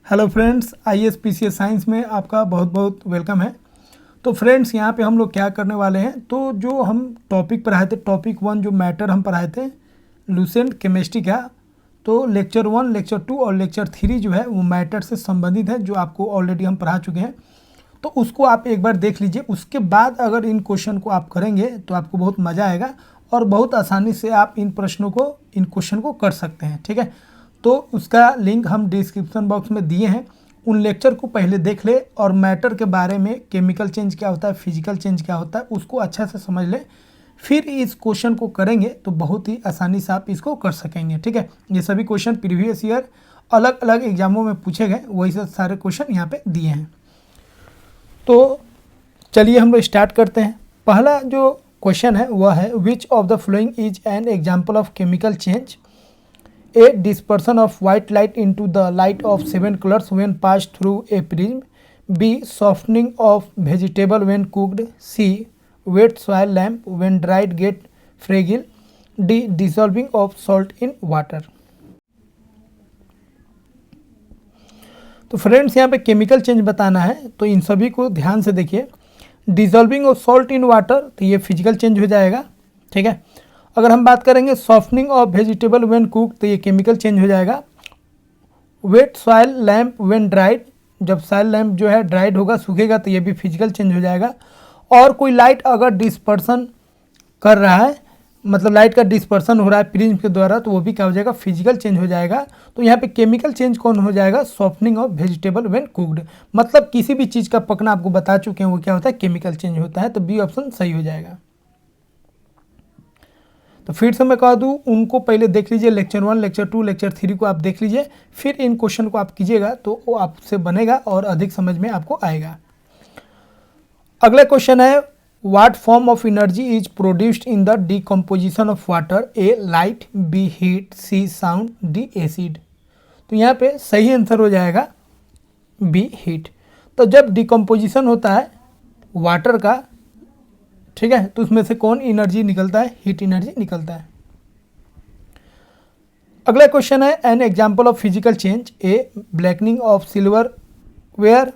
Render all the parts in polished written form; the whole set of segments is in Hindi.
Hello friends, IAS PCS science में आपका बहुत बहुत वेलकम है। तो फ्रेंड्स, यहाँ पे हम लोग क्या करने वाले हैं, तो जो हम टॉपिक पढ़ाए थे, टॉपिक 1 जो मैटर हम पढ़ाए थे लूसेंट केमिस्ट्री का, तो लेक्चर 1, लेक्चर 2 और लेक्चर 3 जो है वो मैटर से संबंधित है, जो आपको ऑलरेडी हम पढ़ा चुके हैं। तो उसको आप एक बार देख लीजिए। उसके बाद अगर इन क्वेश्चन को आप करेंगे तो आपको बहुत मज़ा आएगा और बहुत आसानी से आप इन क्वेश्चन को कर सकते हैं। ठीक है, तो उसका लिंक हम डिस्क्रिप्शन बॉक्स में दिए हैं। उन लेक्चर को पहले देख ले और मैटर के बारे में, केमिकल चेंज क्या होता है, फिजिकल चेंज क्या होता है, उसको अच्छा से समझ ले। फिर इस क्वेश्चन को करेंगे तो बहुत ही आसानी से आप इसको कर सकेंगे। ठीक है, ये सभी क्वेश्चन प्रीवियस ईयर अलग अलग एग्जामों में पूछे गए, वही सब सारे क्वेश्चन यहाँ पे दिए हैं। तो चलिए हम लोग स्टार्ट करते हैं। पहला जो क्वेश्चन है वह है, which of the following is an example of chemical change? A, dispersion of white light into the light of 7 colors when passed through a prism. B, softening of vegetable when cooked. C, wet soil lamp when dried get fragile. D, dissolving of salt in water. तो फ्रेंड्स, यहाँ पे केमिकल चेंज बताना है, तो इन सभी को ध्यान से देखिए। Dissolving of salt in water, तो ये फिजिकल चेंज हो जाएगा। ठीक है, अगर हम बात करेंगे softening of vegetable when cook, तो ये केमिकल चेंज हो जाएगा। Wait soil lamp when dried, जब सॉइल लैम्प जो है ड्राइड होगा, सूखेगा, तो ये भी फिजिकल चेंज हो जाएगा। और कोई लाइट अगर डिस्पर्सन कर रहा है, मतलब लाइट का डिस्पर्सन हो रहा है प्रिज्म के द्वारा, तो वो भी क्या हो जाएगा, फिजिकल चेंज हो जाएगा। तो यहाँ पे केमिकल चेंज कौन हो जाएगा, softening of vegetable when cooked. मतलब किसी भी चीज़ का पकना आपको बता चुके हैं, वो क्या होता है, केमिकल चेंज होता है। तो बी ऑप्शन सही हो जाएगा। तो फिर से मैं कह दूँ, उनको पहले देख लीजिए, लेक्चर 1, लेक्चर 2, लेक्चर 3 को आप देख लीजिए, फिर इन क्वेश्चन को आप कीजिएगा तो वो आपसे बनेगा और अधिक समझ में आपको आएगा। अगला क्वेश्चन है, what form of energy is produced in the decomposition of water? A, light, B, heat, C, sound, D, acid. तो यहाँ पे सही आंसर हो जाएगा बी, हीट। तो जब डिकम्पोजिशन होता है वाटर का, ठीक है, तो उसमें से कौन एनर्जी निकलता है, हीट एनर्जी निकलता है। अगला क्वेश्चन है, an example of physical change? A, blackening of silver ware,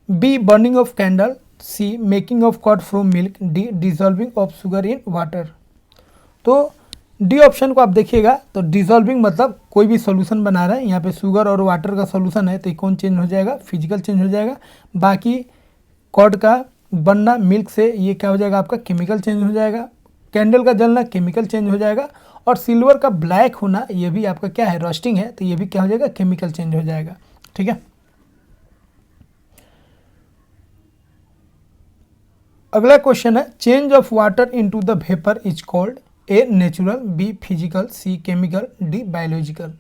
B, burning of candle, C, making of curd from milk, D, dissolving of sugar in water. तो डी ऑप्शन को आप देखिएगा, तो डिजॉल्विंग मतलब कोई भी सॉल्यूशन बना रहा है, यहाँ पे शुगर और वाटर का सॉल्यूशन है, तो कौन चेंज हो जाएगा, फिजिकल चेंज हो जाएगा। बाकी कर्ड का बनना मिल्क से, ये क्या हो जाएगा, आपका केमिकल चेंज हो जाएगा। कैंडल का जलना केमिकल चेंज हो जाएगा। और सिल्वर का ब्लैक होना, ये भी आपका क्या है, रोस्टिंग है, तो ये भी क्या हो जाएगा, केमिकल चेंज हो जाएगा। ठीक है, अगला क्वेश्चन है, change of water into the vapour is called? A, natural, B, physical, C, chemical, D, biological.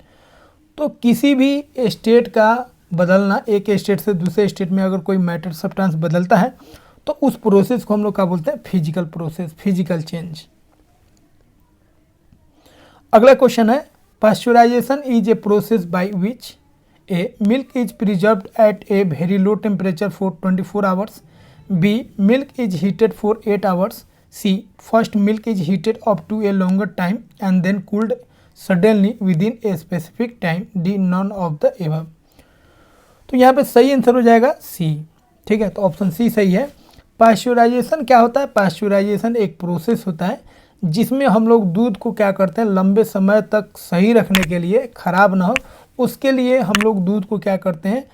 तो किसी भी स्टेट का बदलना, एक स्टेट से दूसरे स्टेट में अगर कोई मैटर सब्सटेंस बदलता है, तो उस प्रोसेस को हम लोग क्या बोलते हैं, फिजिकल प्रोसेस, फिजिकल चेंज। अगला क्वेश्चन है, pasteurisation is a process by which? A, milk is preserved at a very low temperature for 24 hours, B, milk is heated for 8 hours, C, first milk is heated up to a longer time and then cooled suddenly within a specific time, D, none of the above. तो यहाँ पे सही आंसर हो जाएगा सी। ठीक है, तो ऑप्शन सी सही है। पास्चुराइजेशन क्या होता है, पास्चुराइजेशन एक प्रोसेस होता है जिसमें हम लोग दूध को क्या करते हैं, लंबे समय तक सही रखने के लिए, ख़राब ना हो उसके लिए हम लोग दूध को क्या करते हैं,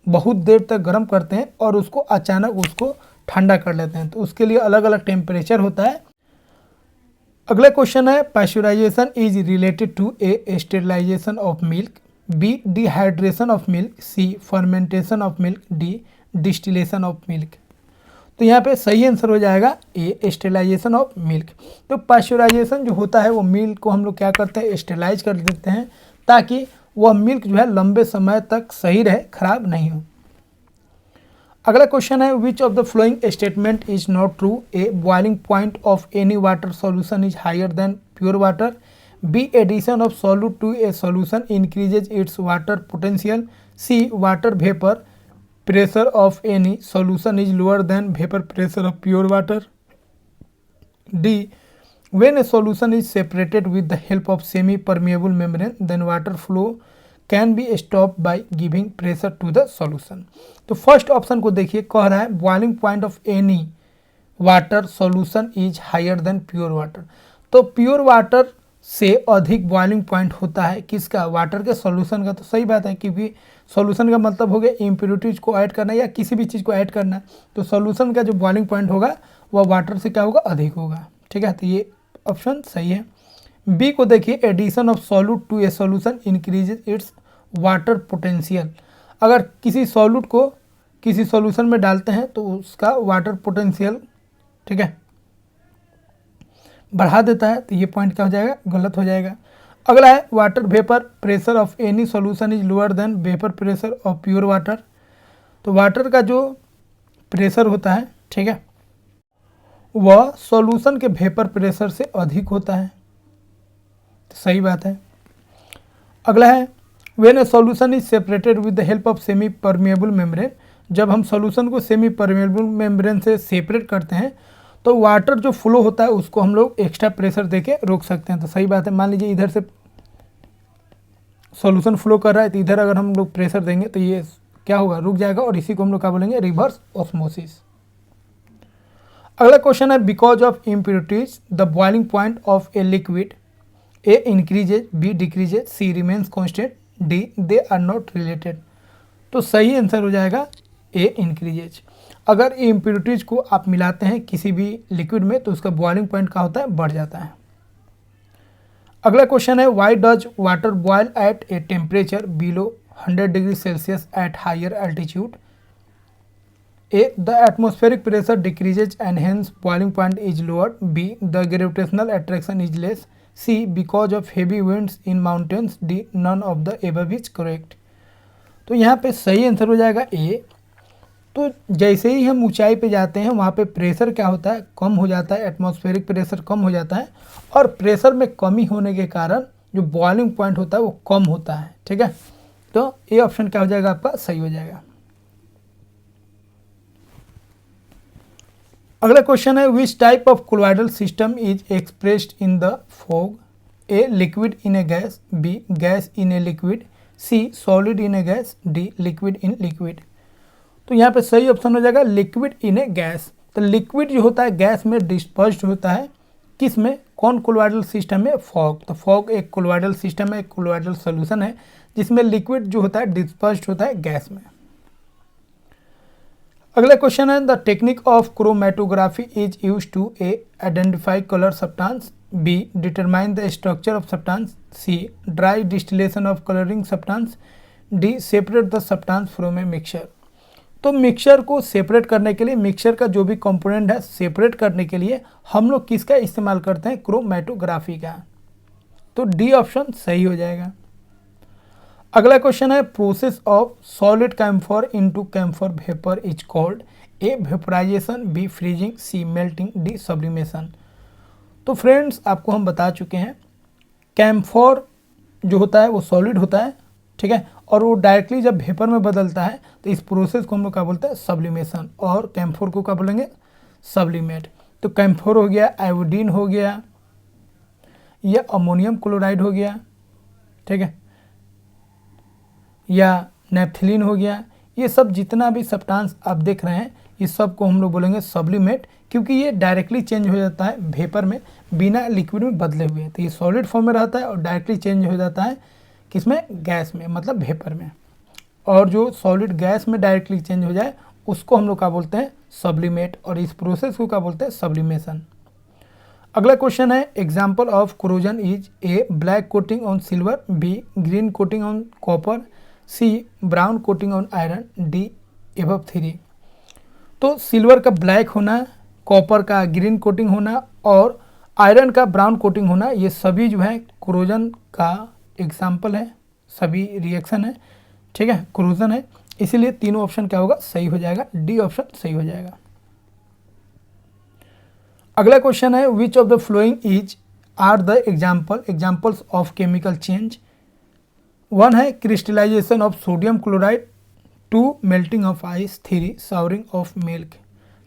बहुत देर तक गर्म करते हैं और उसको अचानक उसको ठंडा कर लेते हैं। तो उसके लिए अलग अलग टेम्परेचर होता है। अगला क्वेश्चन है, pasteurisation is related to A, sterilisation of milk, B, dehydration of milk, C, fermentation of milk, D, distillation of milk. तो यहाँ पे सही आंसर हो जाएगा ए, स्टेरिलाइजेशन ऑफ मिल्क। तो पास्चुराइजेशन जो होता है वो मिल्क को हम लोग क्या करते हैं, स्टेरिलाइज कर देते हैं ताकि वह मिल्क जो है लंबे समय तक सही रहे, खराब नहीं हो। अगला क्वेश्चन है, which of the following statement is not true? A, boiling point of any water solution is higher than pure water, B, addition of solute to a solution increases its water potential, C, water vapour pressure of any solution is lower than vapor pressure of pure water, D, when a solution is separated with the help of semi permeable membrane then water flow can be stop by giving pressure to the solution. तो फर्स्ट ऑप्शन को देखिए, कह रहा है boiling point of any water solution is higher than pure water. तो प्योर वाटर से अधिक बॉइलिंग पॉइंट होता है किसका, वाटर के सॉल्यूशन का। तो सही बात है, क्योंकि सॉल्यूशन का मतलब हो गया इम्प्योरिटीज को ऐड करना या किसी भी चीज़ को ऐड करना। तो सॉल्यूशन का जो बॉइलिंग पॉइंट होगा वह वाटर से क्या होगा, अधिक होगा। ठीक है, तो ये ऑप्शन सही है। बी को देखिए, addition of solute to a solution increases its water potential. अगर किसी सॉल्यूट को किसी सॉल्यूशन में डालते हैं तो उसका वाटर पोटेंशियल, ठीक है, बढ़ा देता है। तो ये पॉइंट क्या हो जाएगा, गलत हो जाएगा। अगला है water vapour pressure of any solution is lower than vapour pressure of pure water. तो वाटर का जो प्रेशर होता है, ठीक है, वह सॉल्यूशन के वेपर प्रेशर से अधिक होता है। तो सही बात है। अगला है when A solution is separated with the help of semi permeable membrane. जब हम सॉल्यूशन को सेमी परमिएबल मेम्ब्रेन से सेपरेट करते हैं तो वाटर जो फ्लो होता है उसको हम लोग एक्स्ट्रा प्रेशर देके रोक सकते हैं। तो सही बात है। मान लीजिए इधर से सॉल्यूशन फ्लो कर रहा है तो इधर अगर हम लोग प्रेशर देंगे तो ये क्या होगा, रुक जाएगा, और इसी को हम लोग क्या बोलेंगे, रिवर्स ऑस्मोसिस। अगला क्वेश्चन है because of impurities the boiling point of a liquid, A increases, B decreases, C remains constant, D they are not related. तो सही आंसर हो जाएगा ए इंक्रीजेज। अगर इम्प्योरिटीज को आप मिलाते हैं किसी भी लिक्विड में तो उसका बॉइलिंग पॉइंट क्या होता है, बढ़ जाता है। अगला क्वेश्चन है why does water boil at a temperature below 100 degree Celsius at higher altitude. A the atmospheric pressure decreases and hence boiling point is lower, B the gravitational attraction is less, C because of heavy winds in mountains, D none of the above is correct. तो यहाँ पे सही आंसर हो जाएगा ए। तो जैसे ही हम ऊंचाई पे जाते हैं वहाँ पे प्रेशर क्या होता है, कम हो जाता है, एटमॉस्फेरिक प्रेशर कम हो जाता है, और प्रेशर में कमी होने के कारण जो बॉइलिंग पॉइंट होता है वो कम होता है। ठीक है, तो ये ऑप्शन क्या हो जाएगा, आपका सही हो जाएगा। अगला क्वेश्चन है which type of colloidal system is expressed in the fog. A liquid in a gas, B gas in a liquid, C solid in a gas, D liquid in liquid. तो यहाँ पे सही ऑप्शन हो जाएगा लिक्विड इन ए गैस। तो लिक्विड जो होता है गैस में डिस्पर्स्ड होता है, किस में, कौन कोलॉइडल सिस्टम में, फॉग। तो फॉग एक कोलॉइडल सिस्टम है, एक कोलॉइडल सॉल्यूशन है जिसमें लिक्विड जो होता है डिस्पर्स्ड होता है गैस में। अगला क्वेश्चन है the technique of chromatography is use to A identify colour substance, B determine the structure of substance, C dry distillation of colouring substance, D separate the substance from a mixture. तो मिक्सचर को सेपरेट करने के लिए, मिक्सचर का जो भी कंपोनेंट है सेपरेट करने के लिए हम लोग किसका इस्तेमाल करते हैं, क्रोमेटोग्राफी का। तो डी ऑप्शन सही हो जाएगा। अगला क्वेश्चन है process of solid camphor into camphor vapour is called, A vaporisation, B freezing, C melting, D sublimation. तो फ्रेंड्स आपको हम बता चुके हैं कैम्फर जो होता है वो सॉलिड होता है, ठीक है, और वो डायरेक्टली जब वेपर में बदलता है तो इस प्रोसेस को हम लोग क्या बोलते हैं, सब्लिमेशन, और कैम्फर को क्या बोलेंगे, सब्लिमेट। तो कैम्फर हो गया, आयोडीन हो गया, या अमोनियम क्लोराइड हो गया, ठीक है, या नेफ्थलीन हो गया, ये सब जितना भी सब्सटेंस आप देख रहे हैं इस सब को हम लोग बोलेंगे सब्लिमेट, क्योंकि ये डायरेक्टली चेंज हो जाता है वेपर में बिना लिक्विड में बदले हुए। तो ये सॉलिड फॉर्म में रहता है और डायरेक्टली चेंज हो जाता है किसमें, गैस में, मतलब वेपर में। और जो सॉलिड गैस में डायरेक्टली चेंज हो जाए उसको हम लोग क्या बोलते हैं, सब्लिमेट, और इस प्रोसेस को क्या बोलते हैं, सब्लिमेशन। अगला क्वेश्चन है example of corrosion is, A black coating on silver, B green coating on copper, C brown coating on iron, D above 3। तो सिल्वर का ब्लैक होना, कॉपर का ग्रीन कोटिंग होना और आयरन का ब्राउन कोटिंग होना, ये सभी जो है कोरोजन का एग्जाम्पल है, सभी रिएक्शन है, ठीक है, कोरोजन है, इसीलिए तीनों ऑप्शन क्या होगा, सही हो जाएगा, डी ऑप्शन सही हो जाएगा। अगला क्वेश्चन है which of the following is are the examples of chemical change. One है crystallization of sodium chloride, two melting of ice, three souring of milk.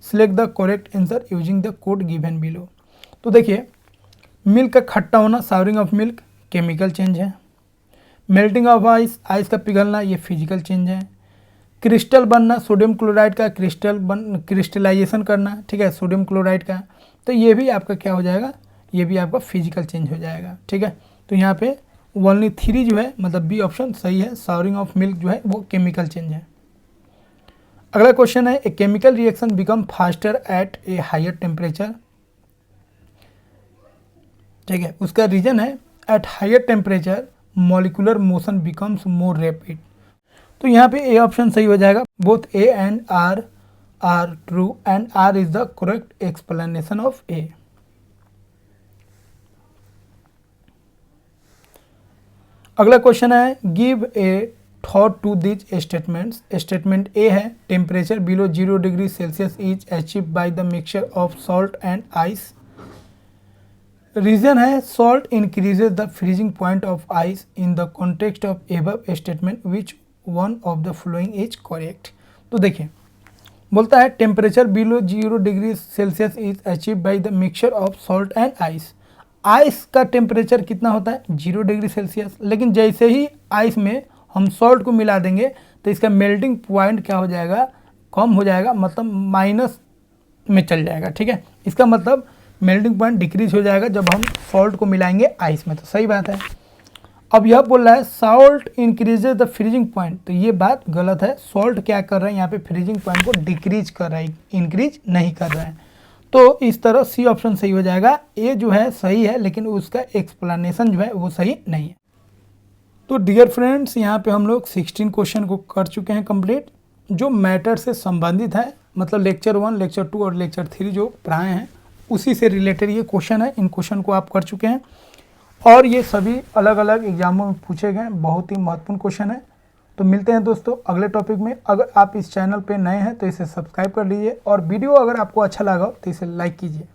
Select the correct answer using the code given below. तो देखिए मिल्क का खट्टा होना, souring of milk chemical change है। मेल्टिंग ऑफ आइस, आइस का पिघलना, ये फिजिकल चेंज है। क्रिस्टल बनना, सोडियम क्लोराइड का क्रिस्टलाइजेशन करना, ठीक है, सोडियम क्लोराइड का, तो ये भी आपका क्या हो जाएगा, ये भी आपका फिजिकल चेंज हो जाएगा, ठीक है। तो यहाँ पे ओनली 3 जो है मतलब बी ऑप्शन सही है, सावरिंग ऑफ मिल्क जो है वो केमिकल चेंज है। अगला क्वेश्चन है, a chemical reaction become faster at a higher temperature, ठीक है, उसका रीजन है at higher temperature molecular motion becomes more rapid. तो यहाँ पे ए ऑप्शन सही हो जाएगा, both A and R are true and R is the correct explanation of A. अगला क्वेश्चन है, give a thought to this statements. Statement A है, temperature below 0 degree Celsius is achieve by the mixture of salt and ice. Reason है, salt increases the freezing point of ice in the context of above statement which one of the following is correct. तो देखिए बोलता है temperature below 0 degree Celsius is achieve by the mixture of salt and ice. Ice का टेम्परेचर कितना होता है 0 डिग्री सेल्सियस, लेकिन जैसे ही आइस में हम सॉल्ट को मिला देंगे तो इसका मेल्टिंग पॉइंट क्या हो जाएगा, कम हो जाएगा, मतलब माइनस में चल जाएगा, ठीक है। इसका मतलब मेल्टिंग पॉइंट डिक्रीज हो जाएगा जब हम सॉल्ट को मिलाएंगे आइस में, तो सही बात है। अब यह बोल रहा है salt increases the freezing point, तो ये बात गलत है। सॉल्ट क्या कर रहा है यहाँ पे, फ्रीजिंग पॉइंट को डिक्रीज कर रहा है, इंक्रीज नहीं कर रहा है। तो इस तरह सी ऑप्शन सही हो जाएगा। ए जो है सही है लेकिन उसका एक्सप्लेनेशन जो है वो सही नहीं है। तो डियर फ्रेंड्स, यहाँ पे हम लोग 16 क्वेश्चन को कर चुके हैं कंप्लीट, जो मैटर से संबंधित है, मतलब लेक्चर 1, लेक्चर 2 और लेक्चर 3 जो पढ़ाए हैं उसी से रिलेटेड ये क्वेश्चन है। इन क्वेश्चन को आप कर चुके हैं और ये सभी अलग अलग एग्जामों में पूछे गए, बहुत ही महत्वपूर्ण क्वेश्चन है। तो मिलते हैं दोस्तों अगले टॉपिक में। अगर आप इस चैनल पे नए हैं तो इसे सब्सक्राइब कर लीजिए और वीडियो अगर आपको अच्छा लगा तो इसे लाइक कीजिए।